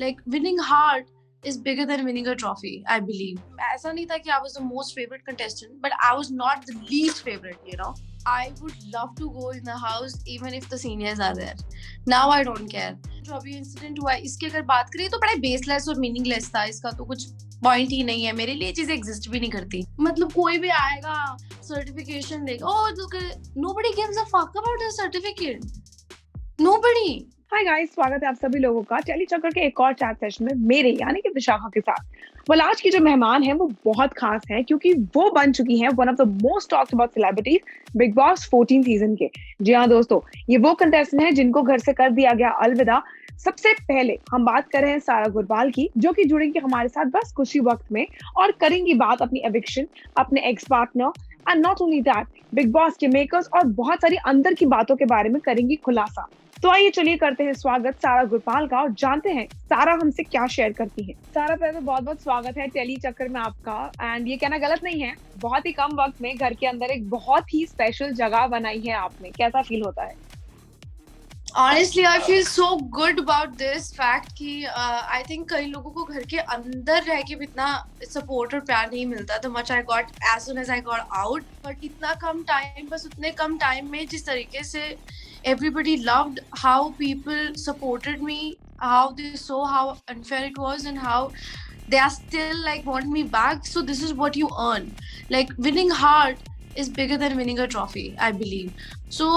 Like winning heart is bigger than winning a trophy, I believe. ऐसा नहीं था कि I was the most favorite contestant, but I was not the least favorite, you know. I would love to go in the house even if the seniors are there. Now I don't care. जो अभी incident हुआ है इसकी अगर बात करें तो बड़ा बेसलेस और मीनिंगलेस था, इसका तो कुछ पॉइंट ही नहीं है, मेरे लिए चीजें एग्जिस्ट भी नहीं करती। मतलब कोई भी आएगा सर्टिफिकेशन लेगा, ओह nobody gives a fuck about the certificate. Nobody. Hi guys, स्वागत है आप सभी लोगों का टेली चक्कर के एक और चैट सेशन में मेरे यानी कि विशाखा के साथ। well, आज की जो मेहमान है वो बहुत खास है क्योंकि वो बन चुकी हैं one of the most talked about celebrities big boss 14 season के। जी हाँ दोस्तों, ये वो कंटेस्टेंट हैं जिनको घर से कर दिया गया अलविदा। सबसे पहले हम बात कर रहे हैं सारा गुरबाल की, जो कि जुड़ेंगी हमारे साथ बस कुछ ही वक्त में और करेंगी बात अपनी एविक्शन, अपने ex partner and not only that big boss के मेकर्स और बहुत सारी अंदर की बातों के बारे में करेंगी खुलासा। तो आइए चलिए करते हैं स्वागत सारा गुरपाल का और जानते हैं सारा हमसे क्या शेयर करती है। सारा, पहले तो बहुत बहुत स्वागत है टेली चक्कर में आपका। एंड ये कहना गलत नहीं है, बहुत ही कम वक्त में घर के अंदर एक बहुत ही स्पेशल जगह बनाई है आपने, कैसा फील होता है? Honestly, I feel so good about this fact कि I think कई लोगों को घर के अंदर रह के भी इतना सपोर्ट और प्यार नहीं मिलता तो much I got as soon as I got out, but इतना कम टाइम, बस उतने कम टाइम में जिस तरीके से everybody loved how people supported me, how they saw how unfair it was and how they are still like want me back. So this is what you earn. Like winning heart is bigger than winning a trophy, I believe. So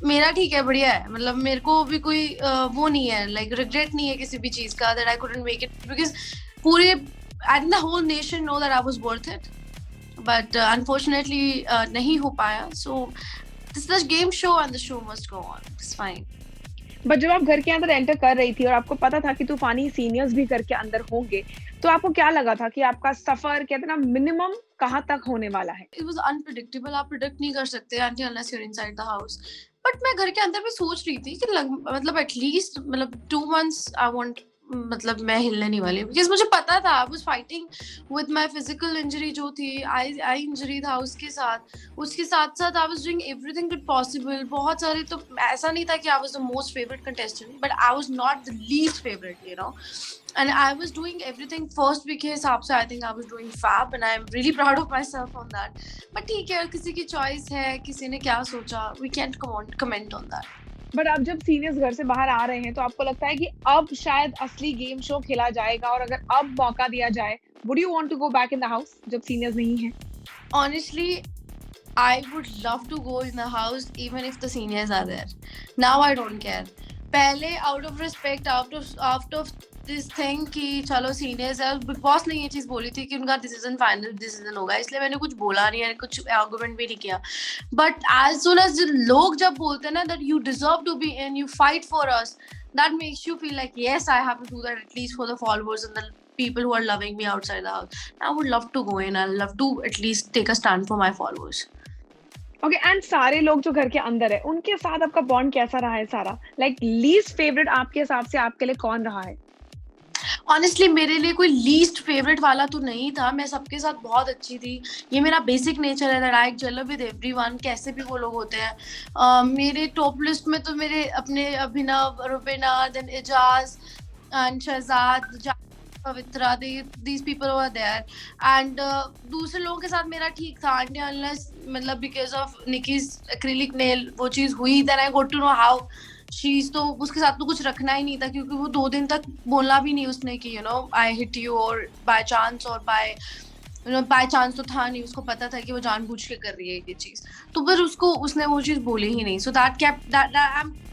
मेरा ठीक है, बढ़िया है। मतलब मेरे को भी कोई वो नहीं है, लाइक रिग्रेट नहीं है किसी भी चीज का that I couldn't make it, because पूरे I think the whole nation know that I was worth it, but unfortunately नहीं हो पाया। So this is the game show and the show must go on, it's fine. But जब आप घर के अंदर enter कर रही थी और आपको पता था कि तूफानी सीनियर्स भी घर के अंदर होंगे, तो आपको क्या लगा था कि आपका सफर कहते ना मिनिमम कहाँ तक होने वाला है? इट वाज अनप्रेडिक्टेबल, आप प्रेडिक्ट नहीं कर सकते until unless you're inside the house. But मैं घर के अंदर भी सोच रही थी कि मतलब एटलीस्ट मतलब 2 months आई वांट, मतलब मैं हिलने नहीं वाली, बिकॉज मुझे पता था I was fighting with my physical injury जो थी, आई इंजरी था, उसके साथ साथ I was doing everything possible. बहुत सारे, तो ऐसा नहीं था कि I was the most favourite contestant, but I was not the least favourite, you know. And I was doing everything first week के हिसाब से, I think I was doing fab and I am really proud of myself on that. But ठीक है, किसी की choice है, किसी ने क्या सोचा, we can't comment on that. But अब जब सीनियर्स घर से बाहर आ रहे हैं तो आपको लगता है कि अब शायद असली गेम शो खेला जाएगा, और अगर अब मौका दिया जाए, would you want to go back in the house जब सीनियर्स नहीं हैं? Honestly, I would love to go in the house even if the seniors are there. Now I don't care. पहले out of respect, out of this thing कि चलो seniors है, big boss ने ये चीज बोली थी कि उनका डिसीजन फाइनल डिसीजन होगा, इसलिए मैंने कुछ बोला नहीं है, कुछ आर्गुमेंट भी नहीं किया। बट एज सुन एज लोग जब बोलते हैं ना that you deserve to be in, you fight for us, that makes you feel like yes I have to do that at least for the followers and the people who are loving me outside the house. I would love to go in, I'd love to at least take a stand for my followers. Okay, and सारे लोग जो घर के अंदर है उनके साथ आपका बॉन्ड कैसा रहा है सारा? लाइक लीस्ट फेवरेट आपके हिसाब से आपके लिए कौन रहा है? ऑनेस्टली मेरे लिए कोई लीस्ट फेवरेट वाला तो नहीं था, मैं सबके साथ बहुत अच्छी थी। ये मेरा बेसिक नेचर है that I gel with everyone, कैसे भी वो लोग होते हैं। मेरे टॉप लिस्ट में तो मेरे अपने Abhinav, Rubina, then Eijaz and Shehzad, Pavitra, these people over there. And दूसरे लोगों के साथ मेरा ठीक था until unless मतलब because of Nikki's acrylic nail वो चीज़ हुई, then I got to know how she's, तो उसके साथ तो कुछ रखना ही नहीं था क्योंकि वो 2 दिन तक बोला भी नहीं उसने कि you know I hit you और by chance और बाय चांस तो था नहीं, उसको पता था कि वो जानबूझ के कर रही है ये चीज, तो फिर उसने वो चीज बोली ही नहीं। So that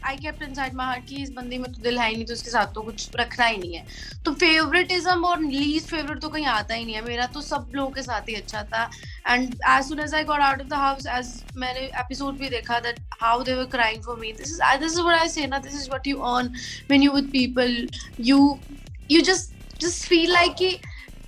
I kept inside my heart कि इस बंदे में तो दिल है ही नहीं, तो उसके साथ तो कुछ रखना ही नहीं है। तो फेवरेटिज्म और लीस्ट फेवरेट तो कहीं आता ही नहीं है, मेरा तो सब लोगों के साथ ही अच्छा था। And as soon as I got out of the house, as मैंने एपिसोड भी देखा that how they were crying for me, this is what I say ना, this is what you earn when you with people, you just feel like कि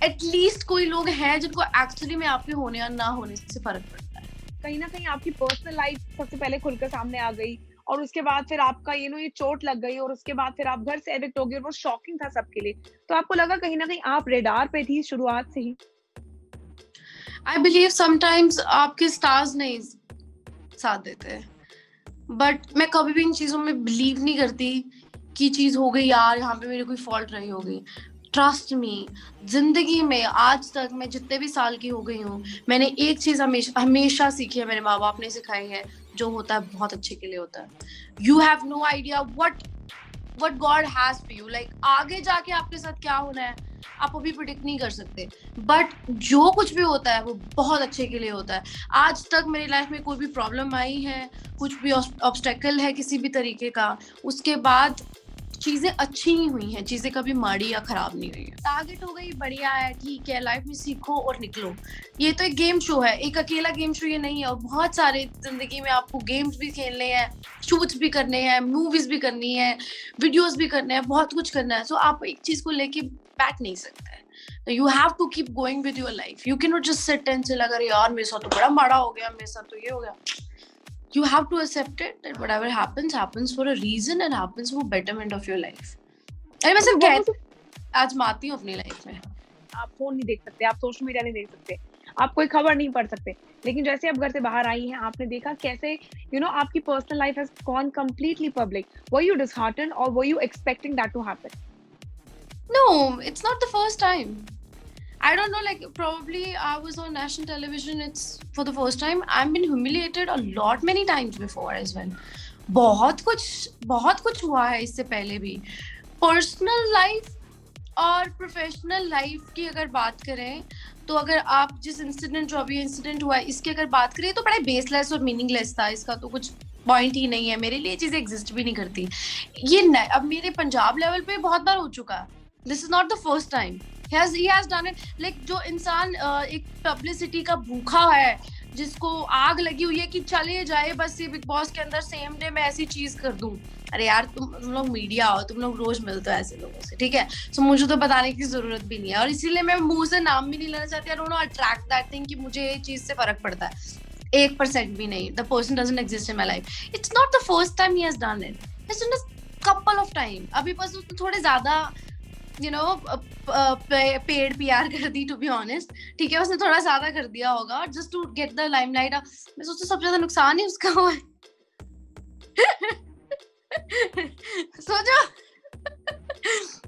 at least कोई लोग हैं जिनको actually में आपके होने या ना होने से फर्क पड़ता है। कहीं ना कहीं आपकी पर्सनल लाइफ सबसे पहले खुलकर सामने आ गई और उसके बाद फिर आपका ये चोट लग गई और उसके बाद फिर आप घर से एविक्ट हो गए और वो शॉकिंग था सबके लिए। तो आपको लगा कहीं ना कहीं आप रेडार पे थी शुरुआत से ही? आई बिलीव समटाइम्स आपके स्टार्स नहीं साथ देते, बट मैं कभी भी इन चीजों में बिलीव नहीं करती की चीज हो गई यार, यहाँ पे मेरी कोई फॉल्ट रही होगी। ट्रस्ट मी, जिंदगी में आज तक मैं जितने भी साल की हो गई हूँ, मैंने एक चीज हमेशा हमेशा सीखी है, मेरे माँ बाप ने सिखाई है, जो होता है बहुत अच्छे के लिए होता है। You have no idea what God has for you, like आगे जाके आपके साथ क्या होना है आप अभी प्रिडिक्ट नहीं कर सकते, बट जो कुछ भी होता है वो बहुत अच्छे के लिए होता है। आज तक मेरी लाइफ में कोई भी प्रॉब्लम आई है, कुछ भी ऑब्स्टेकल है किसी भी तरीके का, उसके बाद चीजें अच्छी ही हुई हैं, चीजें कभी माड़ी या खराब नहीं हुई है। टारगेट हो गई, बढ़िया है, ठीक है, लाइफ में सीखो और निकलो। ये तो एक गेम शो है, एक अकेला गेम शो ये नहीं है, और बहुत सारे जिंदगी में आपको गेम्स भी खेलने हैं, शूट्स भी करने हैं, मूवीज भी करनी है, वीडियोस भी करने हैं, बहुत कुछ करना है। सो आप एक चीज को लेके बैठ नहीं सकते। You have to keep going with your life. You can not just sit and chill, अगर यार मेरे साथ तो बड़ा माड़ा हो गया, मेरे साथ तो ये हो गया। You have to accept it that whatever happens for a reason and happens for betterment of your life. अरे मैं सिर्फ आजमाती हूँ अपनी लाइफ में। आप फोन नहीं देख सकते, आप सोशल मीडिया नहीं देख सकते, आप कोई खबर नहीं पढ़ सकते, लेकिन जैसे आप घर से बाहर आई हैं, आपने देखा कैसे आपकी personal life has gone completely public. Were you disheartened और were you expecting that to happen? No, it's not the first time. I don't know, like probably I was on national television. It's for the first time. I've been humiliated a lot many times before as well. बहुत कुछ हुआ है इससे पहले भी। Personal life और professional life की अगर बात करें, तो अगर आप जिस इंसिडेंट जो अभी इंसिडेंट हुआ है इसकी अगर बात करें, तो बड़ा बेसलेस और मीनिंगलेस था, इसका तो कुछ पॉइंट ही नहीं है, मेरे लिए चीजें एग्जिस्ट भी नहीं करती। ये अब मेरे पंजाब लेवल पे बहुत बार हो चुका। This is not the first time. He has done it. Like जो इंसान एक पब्लिसिटी का भूखा है, जिसको आग लगी हुई है कि चले जाए बस ये बिग बॉस के अंदर सेम डे मैं ऐसी चीज कर दूं। अरे यार तुम लोग मीडिया हो, तुम लोग रोज मिलते हो ऐसे लोगों से, ठीक है? सो मुझे तो बताने की जरूरत भी नहीं है, और इसीलिए मैं मुंह से नाम भी नहीं लेना चाहती। I don't know attract that thing कि मुझे ये चीज से फर्क पड़ता है 1% भी नहीं। The person doesn't exist in my life. It's not the first time he has done it, it's done a couple of time. अभी बस उसने थोड़े ज्यादा पेड पीआर कर दी, टू बी ऑनेस्ट, ठीक है? उसने थोड़ा ज्यादा कर दिया होगा just to get the limelight. मैं सोचती सबसे ज्यादा नुकसान ही उसका हुआ है। सोचो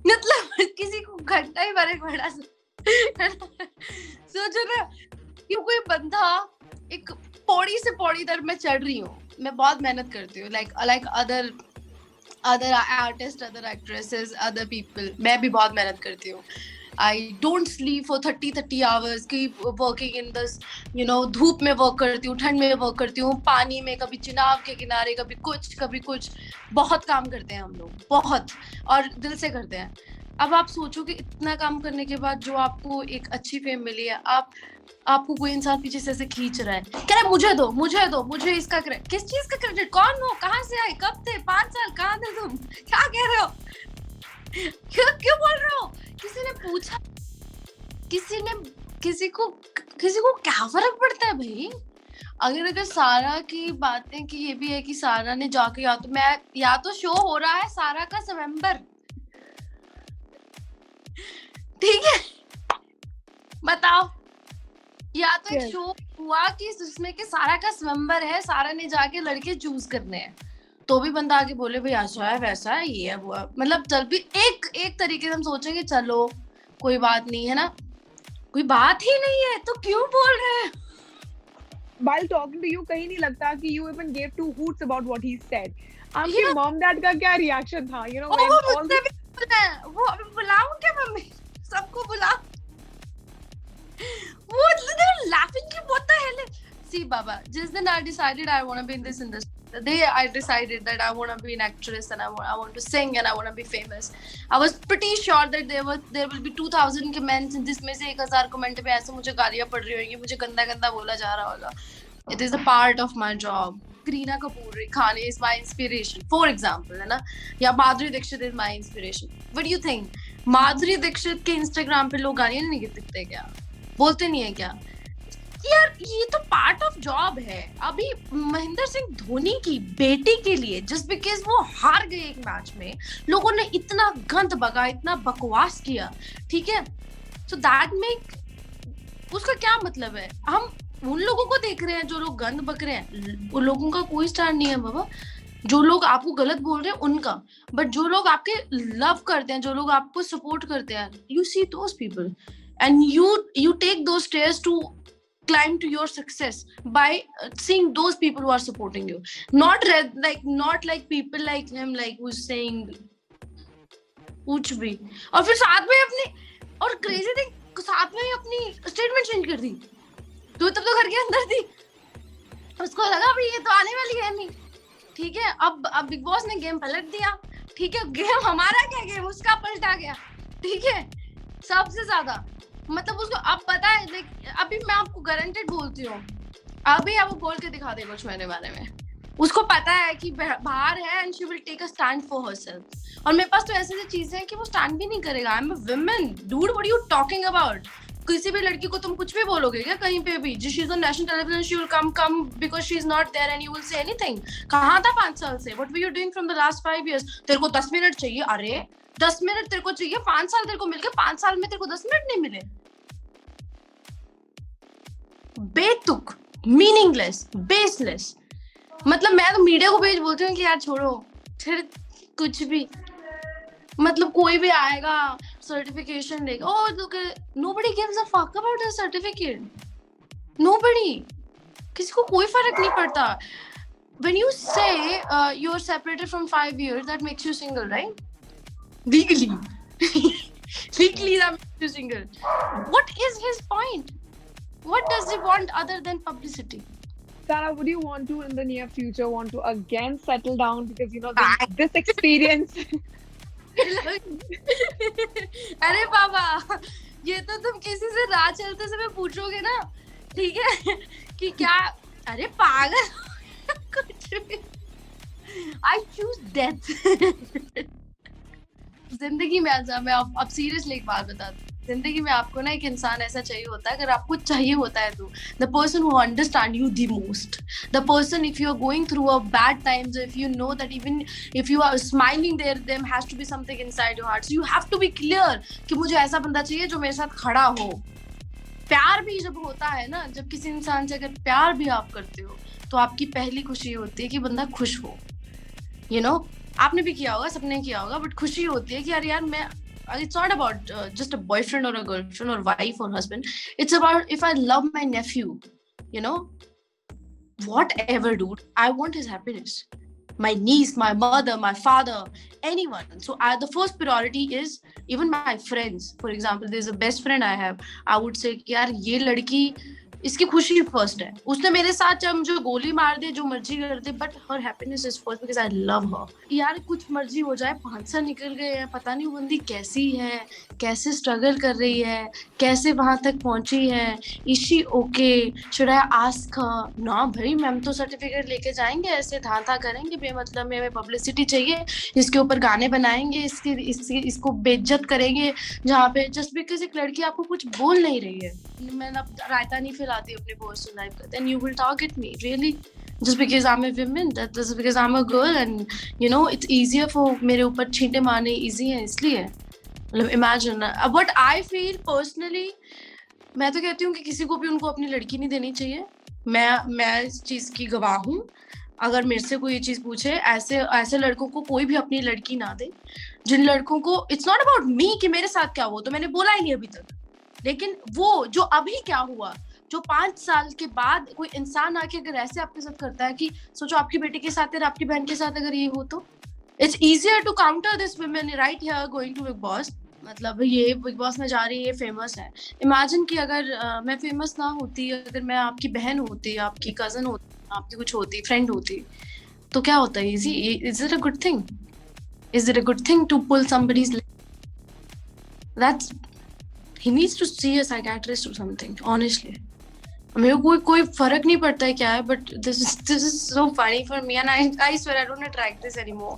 मतलब किसी को घंटा ही फर्क पड़ा। सोचो ना कि कोई बंदा एक पौड़ी से पौड़ी तक मैं चढ़ रही हूँ, मैं बहुत मेहनत करती हूँ, like other artists, other actresses, other people, मैं भी बहुत मेहनत करती हूँ। I don't sleep for 30 hours, keep working in this, धूप में वर्क करती हूँ, ठंड में वर्क करती हूँ, पानी में, कभी चिनाब के किनारे, कभी कुछ बहुत काम करते हैं हम लोग, बहुत, और दिल से करते हैं। अब आप सोचो कि इतना काम करने के बाद जो आपको एक अच्छी फेम मिली है, आपको कोई इंसान पीछे से ऐसे खींच रहा है, कह रहा है मुझे इसका क्रेडिट। किस चीज का क्रेडिट? कौन हो, कहाँ से आए, कब थे, 5 साल कहाँ थे तुम, क्या कह रहे हो, क्यों बोल रहे हो? किसी ने पूछा? किसी को क्या फर्क पड़ता है भाई? अगर सारा की बातें की ये भी है कि सारा ने जाके या तो शो हो रहा है सारा का स्वयंवर, ठीक है, बताओ, या तो एक शो हुआ कि जिसमें कि सारा का स्वयंवर है, सारा ने जाके लड़के चूज करने हैं, तो भी बंदा आगे बोले भाई ऐसा है वैसा है ये है वो है। मतलब जब भी एक तरीके से हम सोचेंगे चलो कोई बात नहीं है ना, कोई बात ही नहीं है तो क्यों बोल रहे हैं? While talking to you, कहीं नहीं लगता कि you even gave 2 hoots about what he said. आपके mom dad का क्या reaction था? वो बुलाऊं क्या मम्मी? सबको बुलाओ। वो laughing कि what the hell? See Baba, जिस दिन I decided I want to be in this industry, the day I decided that I want to be an actress and I want to sing and I want to be famous, I was pretty sure that there will be 2000 comments, जिसमें से 1000 comment में ऐसे मुझे गालियां पड़ रही होंगी, मुझे गंदा बोला जा रहा होगा। It is a part of my job. Kareena Kapoor Khan is my inspiration, for example, है ना? या Madhuri Dixit is my inspiration. What do you think? Madhuri Dixit के इंस्टाग्राम पे लोग गालियां नहीं लिखते क्या? बोलते नहीं है क्या? यार ये तो पार्ट ऑफ जॉब है। अभी महेंद्र सिंह धोनी की बेटी के लिए जस्ट बिकॉज वो हार गए एक मैच में, लोगों ने इतना गंद बका, इतना बकवास किया, ठीक है? सो दैट मेक, उसका क्या मतलब है? हम उन लोगों को देख रहे हैं जो लोग गंद बक रहे हैं, उन लोगों का कोई स्टैंड नहीं है बाबा। जो लोग आपको गलत बोल रहे हैं उनका, बट जो लोग आपके लव करते हैं, जो लोग आपको सपोर्ट करते हैं, you see those people and you take those stairs to climb to your success by seeing those people who are supporting you, not like people like him, like who's saying कुछ भी, और फिर साथ में अपनी, और क्रेजी थिंग, साथ में ही अपनी स्टेटमेंट चेंज कर दी। तो तब तो घर के अंदर थी, उसको लगा भाई ये तो आने वाली है नहीं, ठीक है। अब बिग बॉस ने गेम पलट दिया, ठीक है। गेम हमारा क्या, गेम उसका पलटा गया, ठीक है। सबसे ज्यादा मतलब उसको अब पता है, अभी मैं आपको गारंटेड बोलती हूँ, अभी वो बोल के दिखा दे कुछ मेरे बारे में। उसको पता है कि बाहर है and she will take a stand for herself. और मेरे पास तो ऐसी चीजें हैं कि वो स्टैंड भी नहीं करेगा। I am a woman dude, what are you talking about? किसी भी लड़की को तुम कुछ भी बोलोगे क्या कहीं पे भी, she is on national television, she will come because she is not there and you will say anything. कहां था 5 साल से? What were you doing from the last 5 years? तेरे को 10 मिनट चाहिए, अरे 10 मिनट तेरे को चाहिए, 5 साल तेरे को मिल गए, 5 साल में तेरे को 10 मिनट नहीं मिले। बेतुक, मीनिंगलेस, बेसलेस। मतलब मैं तो मीडिया को भेज बोलती हूँ कि यार छोड़ो, फिर कुछ भी, मतलब कोई भी आएगा सर्टिफिकेशन लेगा, oh look, nobody gives a fuck about a certificate, nobody, किसी को कोई फर्क नहीं पड़ता। when you say you're separated from 5 years, that makes you single, right? legally legally that makes you single. What is his point? What does he want other than publicity? Sarah, would you want to in the near future want to again settle down, because you know this experience अरे बाबा, ये तो तुम किसी से राह चलते समय पूछोगे ना, ठीक है, कि क्या, अरे पागल कुछ भी। I choose death। जिंदगी में आजा, मैं अब सीरियसली एक बात बता दूं, जिंदगी में आपको ना एक इंसान ऐसा चाहिए होता है, अगर आपको चाहिए होता है तो the person who understand you the most, the person if you are going through a bad times, if you know that even if you are smiling there has to be something inside your heart, so you have to be clear कि मुझे ऐसा बंदा चाहिए जो मेरे साथ खड़ा हो। प्यार भी जब होता है ना, जब किसी इंसान से अगर प्यार भी आप करते हो, तो आपकी पहली खुशी होती है कि बंदा खुश हो। यू नो, आपने भी किया होगा, सबने किया होगा, बट खुशी होती है कि यार मैं, it's not about just a boyfriend or a girlfriend or wife or husband. It's about if I love my nephew, you know, whatever, dude, I want his happiness. My niece, my mother, my father, anyone. So the first priority is even my friends. For example, there's a best friend I have. I would say कि यार ये लड़की, इसकी खुशी first है। उसने मेरे साथ चाहे मुझे गोली मार दे, जो मर्जी कर दे, but her happiness is first because I love her. यार कुछ मर्जी हो जाए, 5 साल निकल गए हैं, पता नहीं वो बंदी कैसी है, कैसे स्ट्रगल कर रही है, कैसे वहां तक पहुंची है, is she okay, should I ask her? ना भाई, मैम तो सर्टिफिकेट लेके जाएंगे, ऐसे था करेंगे बेमतलब में, हमें पब्लिसिटी चाहिए, इसके ऊपर गाने बनाएंगे, इसको बेइज्जत करेंगे, जहाँ पे जस्ट बिकॉज एक लड़की आपको कुछ बोल नहीं रही है, मैं रायता नहीं फैलाती अपनी पर्सनल लाइफ का, then you will target me, really? Just because I'm a woman, just because I'm a girl, and you know it's easier for मेरे ऊपर छींटे मारने easy है, इसलिए मतलब imagine। What I feel personally, मैं तो कहती हूँ कि किसी को भी उनको अपनी लड़की नहीं देनी चाहिए। मैं इस चीज की गवाह हूँ। अगर मेरे से कोई ये चीज पूछे, ऐसे लड़कों को कोई भी अपनी लड़की ना दे। जिन लड़कों को, इट्स नॉट अबाउट मी कि मेरे साथ क्या हुआ, तो मैंने बोला ही नहीं अभी तक, लेकिन वो जो अभी क्या हुआ, जो 5 साल के बाद कोई इंसान आके अगर ऐसे आपके साथ करता है कि सोचो आपकी बेटी के साथ या आपकी बहन के साथ अगर ये हो, तो it's easier to counter this women right here going to Bigg Boss. मतलब ये बिग बॉस में जा रही है, ये फेमस है। इमेजिन कि अगर मैं फेमस ना होती, अगर मैं आपकी बहन होती, आपकी कजन होती, आपकी कुछ होती, फ्रेंड होती, तो क्या होता है? Is it a good thing? Is it a good thing to pull somebody's that's, he needs to see a psychiatrist or something, honestly. मेरे को कोई फर्क नहीं पड़ता है क्या है, but this is so funny for me, and I swear I don't attract this anymore.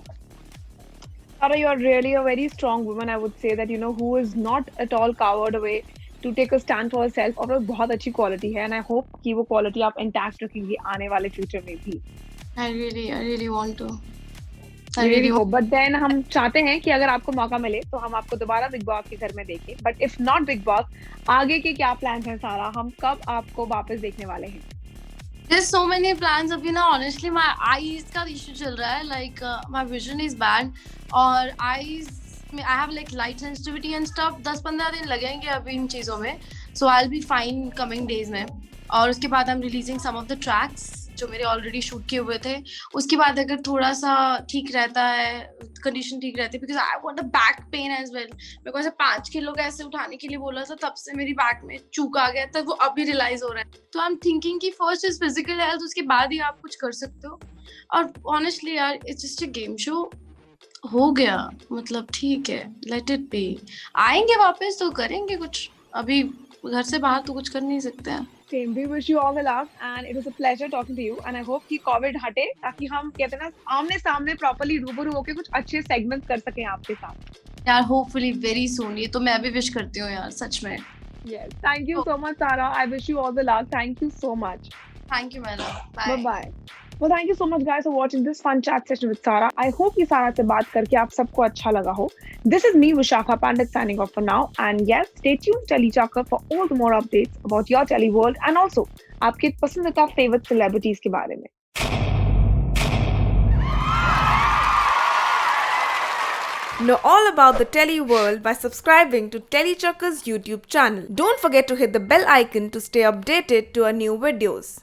Sarah, you are really a very strong woman, I would say, that you know, who is not at all cowered away to take a stand for herself, और बहुत अच्छी quality है, and I hope कि वो quality आप intact रखेंगी आने वाले future में भी। I really want to. really hope, but then हम चाहते हैं कि अगर आपको मौका मिले तो हम आपको दोबारा बिग बॉस के घर में देखें, but if not big boss, आगे के क्या प्लान हैं सारा, हम कब आपको वापस देखने वाले हैं? There's so many plans अभी ना, honestly my eyes का issue चल रहा है, like my vision is bad और eyes में I have like light sensitivity and stuff. 10-15 दिन लगेंगे अभी इन चीज़ों में, so I'll be fine coming days में. और उसके बाद I'm releasing some of the tracks जो मेरे ऑलरेडी शूट किए हुए थे. उसके बाद अगर थोड़ा सा ठीक रहता है, कंडीशन ठीक रहती है, because I want a back pain as well. मेरे को ऐसे 5 किलो का ऐसे उठाने के लिए बोला था, तब से मेरी बैक में चूक आ गया था, वो अभी रियलाइज हो रहा है. तो आई एम थिंकिंग कि फर्स्ट इज फिजिकल हेल्थ, उसके बाद ही आप कुछ कर सकते हो. और ऑनेस्टली यार, it's just a game show. हो गया, मतलब ठीक है, लेट इट बी. आएंगे वापस तो करेंगे कुछ, अभी घर से बाहर तो कुछ कर नहीं सकते हैं. Same. We wish you all the luck and it was a pleasure talking to you and I hope कि COVID हटे ताकि हम कहते हैं ना आमने सामने प्रॉपर्ली रूबरू होके कुछ अच्छे सेगमेंट्स कर सकें आपके साथ. यार होपफुली वेरी सून, ये तो मैं भी विश करती हूँ यार, सच में. Yes. Thank you so much, Sarah. I wish you all the luck. Thank you so much. Thank you madam. Bye bye. Well, thank you so much, guys, for watching this fun chat session with Sarah. I hope कि सारा से बात करके आप सबको अच्छा लगा हो. This is me, Vishakha Pandit, signing off for now. And yes, stay tuned, Telly Chakra, for all the more updates about your Telly world and also आपके पसंदीदा favorite celebrities के बारे में. Know all about the Telly world by subscribing to Telly Chakka's YouTube channel. Don't forget to hit the bell icon to stay updated to our new videos.